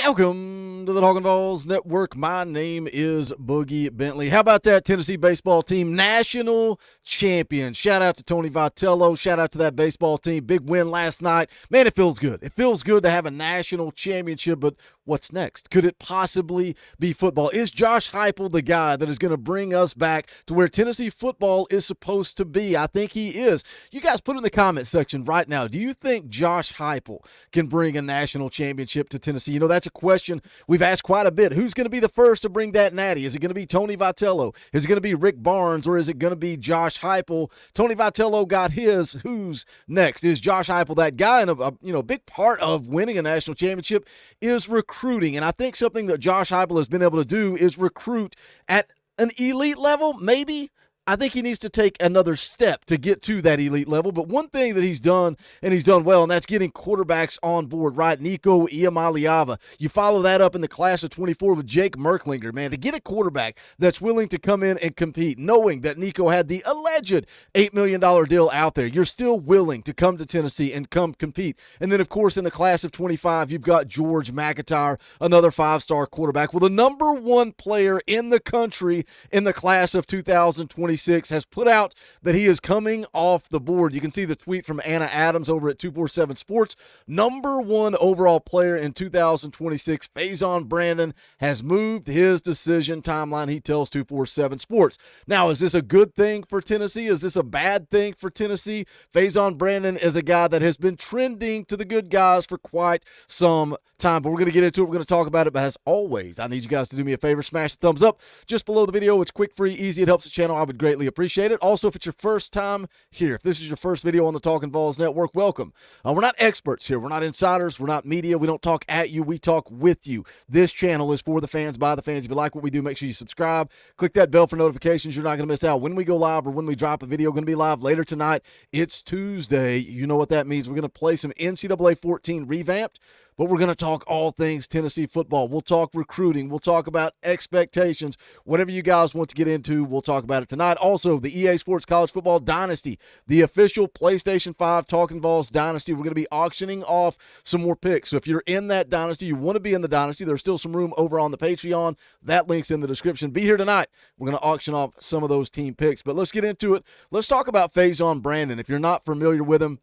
Welcome to the Talkin VAWLS Network. My name is Boogie Bentley. How about that Tennessee baseball team? National champion. Shout out to Tony Vitello. Shout out to that baseball team. Big win last night. Man, it feels good. It feels good to have a national championship, but what's next? Could it possibly be football? Is Josh Heupel the guy that is going to bring us back to where Tennessee football is supposed to be? I think he is. You guys put in the comment section right now, do you think Josh Heupel can bring a national championship to Tennessee? You know, that's a question we've asked quite a bit. Who's going to be the first to bring that natty? Is it going to be Tony Vitello? Is it going to be Rick Barnes? Or is it going to be Josh Heupel? Tony Vitello got his. Who's next? Is Josh Heupel that guy? And a big part of winning a national championship is recruiting. And I think something that Josh Heupel has been able to do is recruit at an elite level, maybe. I think he needs to take another step to get to that elite level. But one thing that he's done, and he's done well, and that's getting quarterbacks on board, right? Nico Iamaleava. You follow that up in the class of 24 with Jake Merklinger, man. To get a quarterback that's willing to come in and compete, knowing that Nico had the alleged $8 million deal out there, you're still willing to come to Tennessee and come compete. And then, of course, in the class of 25, you've got George McIntyre, another five-star quarterback. Well, the number one player in the country in the class of 2026 has put out that he is coming off the board. You can see the tweet from Anna Adams over at 247 Sports. Number one overall player in 2026, FAon Brandon, has moved his decision timeline, he tells 247 Sports. Now, is this a good thing for Tennessee? Is this a bad thing for Tennessee? FAon Brandon is a guy that has been trending to the good guys for quite some time, but we're going to get into it. We're going to talk about it, but as always, I need you guys to do me a favor. Smash the thumbs up just below the video. It's quick, free, easy. It helps the channel. I would greatly appreciate it. Also, if it's your first time here, if this is your first video on the Talkin VAWLS Network, welcome. We're not experts here. We're not insiders. We're not media. We don't talk at you. We talk with you. This channel is for the fans, by the fans. If you like what we do, make sure you subscribe. Click that bell for notifications. You're not going to miss out when we go live or when we drop a video. Going to be live later tonight. It's Tuesday. You know what that means. We're going to play some NCAA 14 revamped, but we're going to talk all things Tennessee football. We'll talk recruiting. We'll talk about expectations. Whatever you guys want to get into, we'll talk about it tonight. Also, the EA Sports College Football Dynasty, the official PlayStation 5 Talkin VAWLS Dynasty. We're going to be auctioning off some more picks. So if you're in that Dynasty, you want to be in the Dynasty, there's still some room over on the Patreon. That link's in the description. Be here tonight. We're going to auction off some of those team picks. But let's get into it. Let's talk about FAon Brandon. If you're not familiar with him,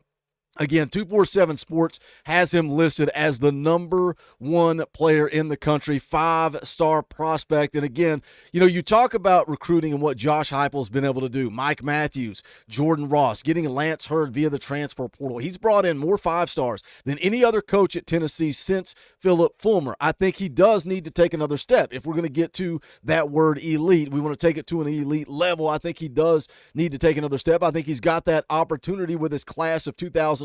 again, 247 Sports has him listed as the number one player in the country, five-star prospect. And again, you know, you talk about recruiting and what Josh Heupel's been able to do. Mike Matthews, Jordan Ross, getting Lance Hurd via the transfer portal. He's brought in more five-stars than any other coach at Tennessee since Philip Fulmer. I think he does need to take another step. If we're going to get to that word elite, we want to take it to an elite level. I think he does need to take another step. I think he's got that opportunity with his class of 2025.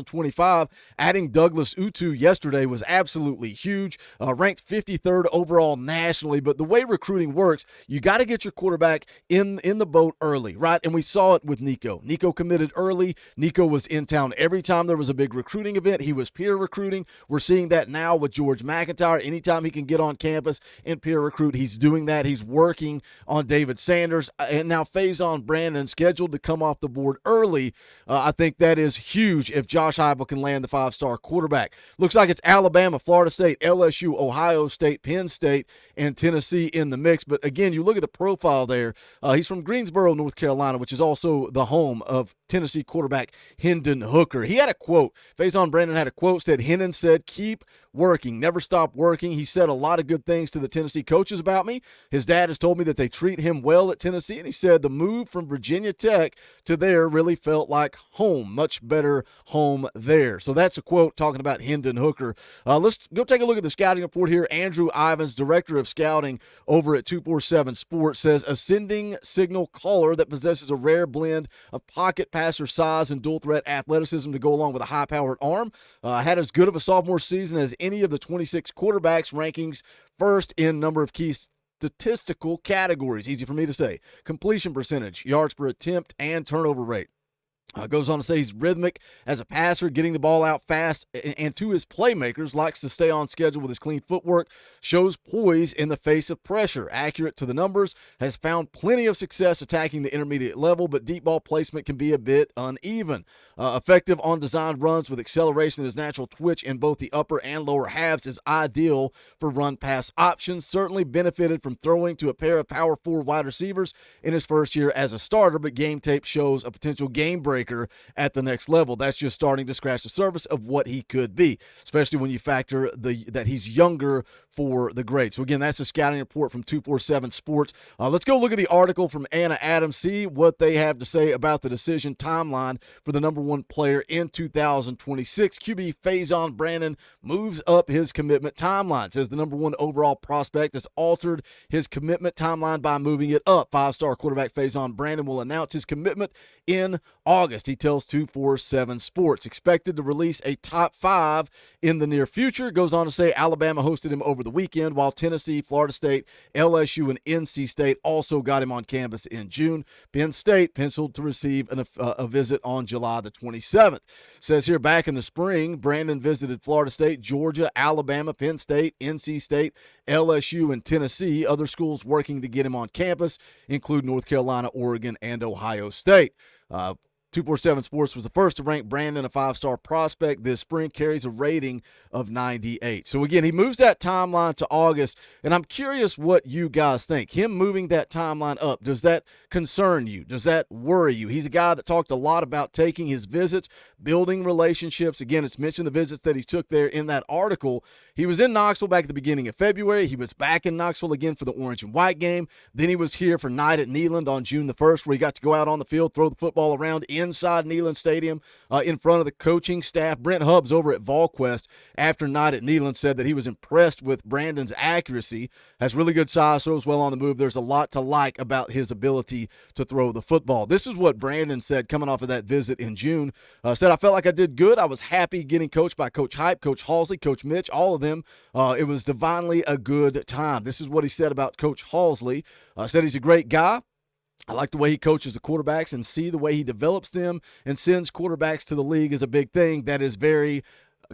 Adding Douglas Utu yesterday was absolutely huge, ranked 53rd overall nationally. But the way recruiting works, you got to get your quarterback in the boat early, right? And we saw it with Nico. Nico committed early. Nico was in town every time there was a big recruiting event. He was peer recruiting. We're seeing that now with George McIntyre. Anytime he can get on campus and peer recruit, he's doing that. He's working on David Sanders. And now FAon Brandon scheduled to come off the board early. I think that is huge if Josh Heupel can land the five-star quarterback. Looks like it's Alabama, Florida State, LSU, Ohio State, Penn State, and Tennessee in the mix. But again, you look at the profile there. He's from Greensboro, North Carolina, which is also the home of Tennessee quarterback Hendon Hooker. He had a quote. FAon Brandon had a quote, said, Hendon said, keep working, never stop working. He said a lot of good things to the Tennessee coaches about me. His dad has told me that they treat him well at Tennessee, and he said the move from Virginia Tech to there really felt like home, much better home there. So that's a quote talking about Hendon Hooker. Let's go take a look at the scouting report here. Andrew Ivins, director of scouting over at 247 Sports, says ascending signal caller that possesses a rare blend of pocket passer size and dual threat athleticism to go along with a high-powered arm. Had as good of a sophomore season as any of the 26 quarterbacks, rankings first in number of key statistical categories. Easy for me to say. Completion percentage, yards per attempt, and turnover rate. Goes on to say he's rhythmic as a passer, getting the ball out fast, and to his playmakers, likes to stay on schedule with his clean footwork, shows poise in the face of pressure, accurate to the numbers, has found plenty of success attacking the intermediate level, but deep ball placement can be a bit uneven. Effective on designed runs with acceleration, his natural twitch in both the upper and lower halves is ideal for run-pass options. Certainly benefited from throwing to a pair of power forward wide receivers in his first year as a starter, but game tape shows a potential game breaker at the next level. That's just starting to scratch the surface of what he could be, especially when you factor that he's younger for the grade. So again, that's a scouting report from 247 Sports. Let's go look at the article from Anna Adams, see what they have to say about the decision timeline for the number one player in 2026. QB FAon Brandon moves up his commitment timeline. Says the number one overall prospect has altered his commitment timeline by moving it up. Five-star quarterback FAon Brandon will announce his commitment in August. He tells 247 Sports. Expected to release a top 5 in the near future. Goes on to say Alabama hosted him over the weekend, while Tennessee, Florida State, LSU, and NC State also got him on campus in June. Penn State penciled to receive a visit on July the 27th. Says here back in the spring, Brandon visited Florida State, Georgia, Alabama, Penn State, NC State, LSU, and Tennessee. Other schools working to get him on campus include North Carolina, Oregon, and Ohio State. 247 Sports was the first to rank Brandon a five-star prospect this spring, carries a rating of 98. So again, he moves that timeline to August, and I'm curious what you guys think. Him moving that timeline up, does that concern you? Does that worry you? He's a guy that talked a lot about taking his visits, building relationships. Again, it's mentioned the visits that he took there in that article. He was in Knoxville back at the beginning of February. He was back in Knoxville again for the Orange and White game. Then he was here for Night at Neyland on June the 1st, where he got to go out on the field, throw the football around inside Neyland Stadium in front of the coaching staff. Brent Hubbs over at VolQuest after Night at Neyland said that he was impressed with Brandon's accuracy, has really good size, throws well on the move. There's a lot to like about his ability to throw the football. This is what Brandon said coming off of that visit in June. Said, I felt like I did good. I was happy getting coached by Coach Hype, Coach Halsley, Coach Mitch, all of them. It was divinely a good time. This is what he said about Coach Halsley. Said he's a great guy. I like the way he coaches the quarterbacks and see the way he develops them and sends quarterbacks to the league is a big thing. That is very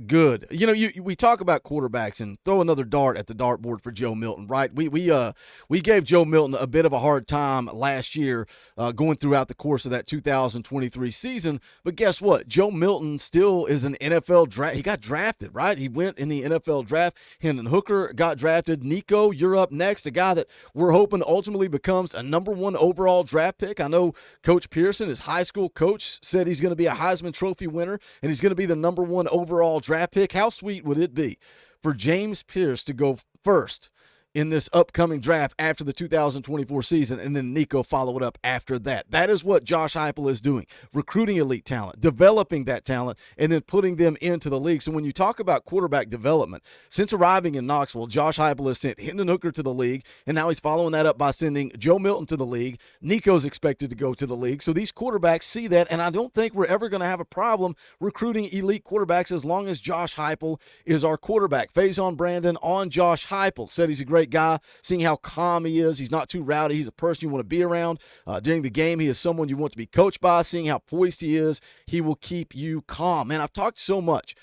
good. You know, we talk about quarterbacks and throw another dart at the dartboard for Joe Milton, right? We gave Joe Milton a bit of a hard time last year going throughout the course of that 2023 season. But guess what? Joe Milton still is an NFL draft. He got drafted, right? He went in the NFL draft. Hendon Hooker got drafted. Nico, you're up next. A guy that we're hoping ultimately becomes a number one overall draft pick. I know Coach Pearson, his high school coach, said he's going to be a Heisman Trophy winner and he's going to be the number one overall draft pick. How sweet would it be for James Pierce to go first in this upcoming draft after the 2024 season, and then Nico follow it up after that? That is what Josh Heupel is doing, recruiting elite talent, developing that talent, and then putting them into the league. So when you talk about quarterback development, since arriving in Knoxville, Josh Heupel has sent Hendon Hooker to the league, and now he's following that up by sending Joe Milton to the league. Nico's expected to go to the league. So these quarterbacks see that, and I don't think we're ever going to have a problem recruiting elite quarterbacks as long as Josh Heupel is our quarterback. FAon Brandon on Josh Heupel said he's a great guy, seeing how calm he is. He's not too rowdy. He's a person you want to be around. During the game, he is someone you want to be coached by. Seeing how poised he is, he will keep you calm. Man, I've talked so much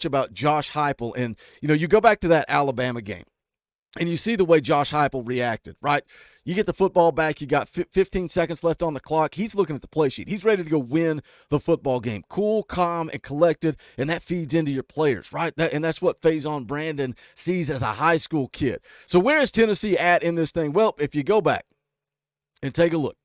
about Josh Heupel, and you go back to that Alabama game, and you see the way Josh Heupel reacted, right? You get the football back. You got 15 seconds left on the clock. He's looking at the play sheet. He's ready to go win the football game. Cool, calm, and collected, and that feeds into your players, right? And that's what FAon Brandon sees as a high school kid. So where is Tennessee at in this thing? Well, if you go back and take a look,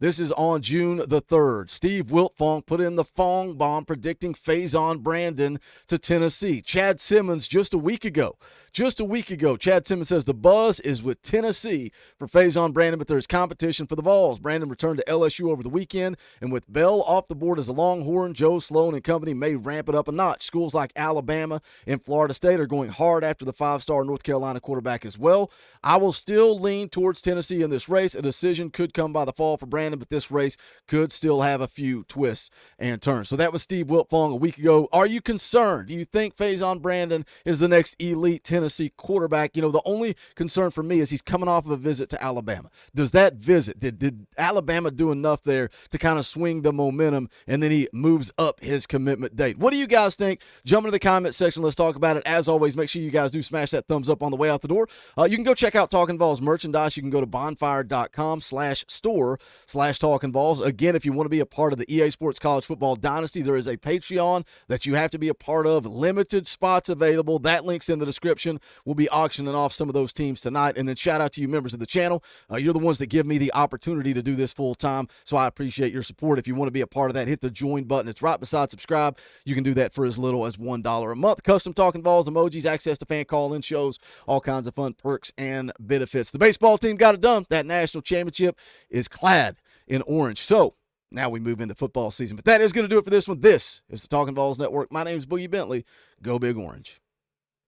this is on June the 3rd. Steve Wiltfong put in the Fong bomb predicting FAon Brandon to Tennessee. Chad Simmons just a week ago, Chad Simmons says the buzz is with Tennessee for FAon Brandon, but there's competition for the Vols. Brandon returned to LSU over the weekend, and with Bell off the board as a Longhorn, Joe Sloan and company may ramp it up a notch. Schools like Alabama and Florida State are going hard after the five-star North Carolina quarterback as well. I will still lean towards Tennessee in this race. A decision could come by the fall for Brandon, Brandon, but this race could still have a few twists and turns. So that was Steve Wiltfong a week ago. Are you concerned? Do you think FAon Brandon is the next elite Tennessee quarterback? The only concern for me is he's coming off of a visit to Alabama. Does that visit, did Alabama do enough there to kind of swing the momentum, and then he moves up his commitment date? What do you guys think? Jump into the comment section. Let's talk about it. As always, make sure you guys do smash that thumbs up on the way out the door. You can go check out Talkin VAWLS merchandise. You can go to bonfire.com/store/Talkin VAWLS. Again, if you want to be a part of the EA Sports College Football Dynasty, there is a Patreon that you have to be a part of. Limited spots available. That link's in the description. We'll be auctioning off some of those teams tonight. And then shout out to you members of the channel. You're the ones that give me the opportunity to do this full time, so I appreciate your support. If you want to be a part of that, hit the join button. It's right beside subscribe. You can do that for as little as $1 a month. Custom Talkin VAWLS emojis, access to fan call-in shows, all kinds of fun perks and benefits. The baseball team got it done. That national championship is clad in orange. So now we move into football season. But that is going to do it for this one. This is the Talkin VAWLS Network. My name is Boogie Bentley. Go Big Orange.